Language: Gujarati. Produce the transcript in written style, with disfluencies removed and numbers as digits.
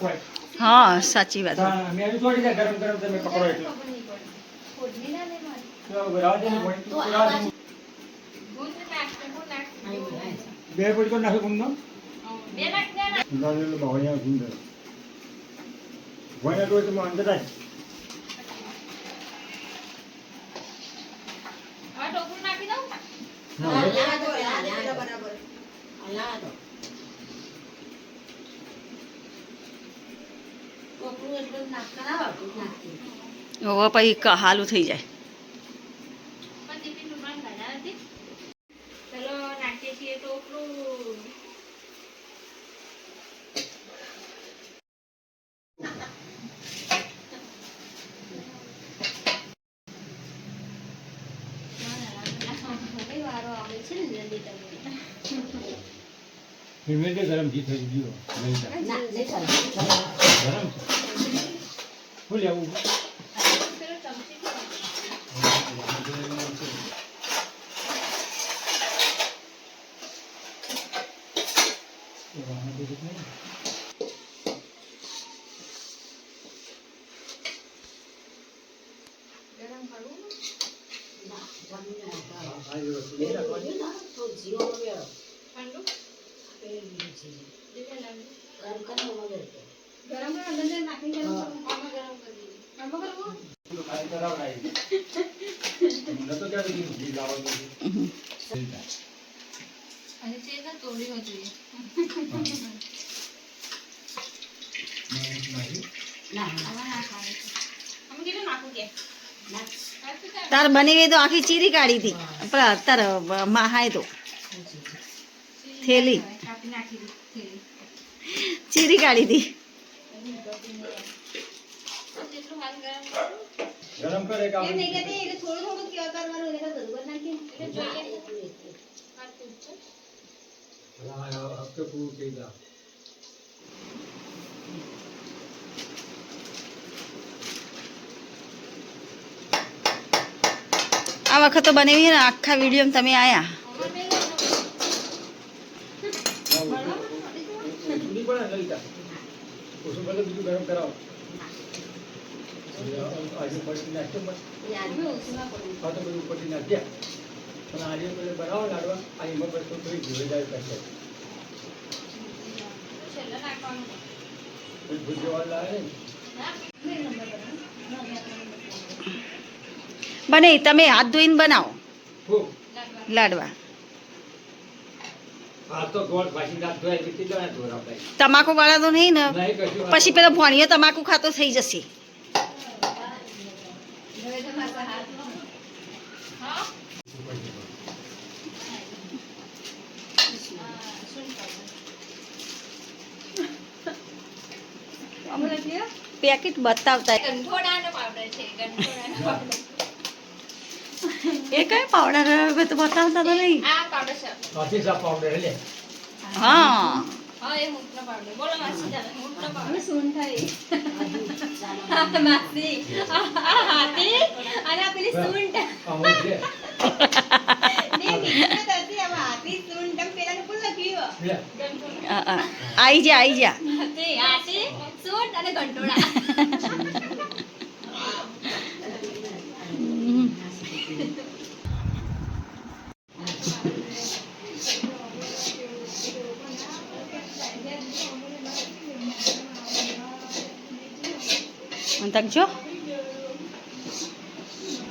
हाँ साची बात मैं थोड़ी देर गरम गरम से मैं पकड़ो એટલે તો રાજ ને પોઈન્ટ તો રાજ બે પડી તો નાખે ગુંદો બે નાખ દે ના ના ભાવયા ગુંદો ભાવયા તો તમે અંદર આય આ ટોપું નાખી દઉં હા બરાબર અલા દો ટોપું એટલું નાખતા ના વાટું નાખી હવે પછી હાલું થઈ જાય પણ દીપી નુમાન ગાડા હતી ચલો નાખીએ છીએ ટોપલું ધીમે ધીમે ગરમ ઘી થઈ ગયો ગરમ ફૂલ આવું ગરમ કરું ગરમ અંદર નાખી ગરમ આમાં ગરમ કરી આમાં કરવું ખાલી કરાવડાય ન તો ક્યારે ઘી લાવવાનું અને તે ના તોડી જોઈએ ના આમાં ના ખાય અમે કેટલું નાખું કે તાર બની ગઈ તો આખી ચીરી કાઢી હતી પણ તાર માહાય તો થેલી કાપી નાખી દીધી ચીરી કાઢી હતી જેટલું હાલ ગરમ ગરમ કરે કે એ નહીં કે એટલે થોડું થોડું કેવા કરવાનું એને બધું કરી નાખી એટલે જોઈએ આ તું છે હપ્તે પૂરું થઈ જાય આ વખત તો બનાવી ને આખા વિડીયોમાં તમે આયા ચૂડી પણ લલિતા ઓછું ભલે બીજું ગરમ કરાવો આજે પડી નાખતો બસ હા તો બધું પડી નાખ્યા પણ આજે પેલે બનાવો લાડવા આ એમાં બસ તો થોડી ભૂલેદાર કરશે છેલ્લે નાખવાનું ભૂજવા લાવે બને તમે હાથ ધોઈને બનાવો ખૂબ લાડવા આ તો ગોળ ભાજી દાંત ધોય કેટલી જણા ધોરા ભાઈ તમાકુ વાળા તો નહીં ને નહીં કશું પછી પેલો ભણીએ તમાકુ ખાતો થઈ જશે પેકેટ બતાવતા ગંઠોડાનો પાવડર છે ગંઠોડાનો પાવડર એ કઈ પાવડર તો બતાવતા તો નહીં આ પાવડર છે માથી સા પાવડર લે હા હા એ મૂકનો પાવડર બોલો માસી જાને મૂકનો પાવડર શું થાય માસી આ હાથી અને આ પેલી સૂંઠ અમુક છે ને નીકળે તરતી આ હાથી સૂંઠ તમ પેલાને ભૂલ લખ્યું લે ગંઠોડા આઈ જા હાથી સૂંઠ અને ગંઠોડા તકજો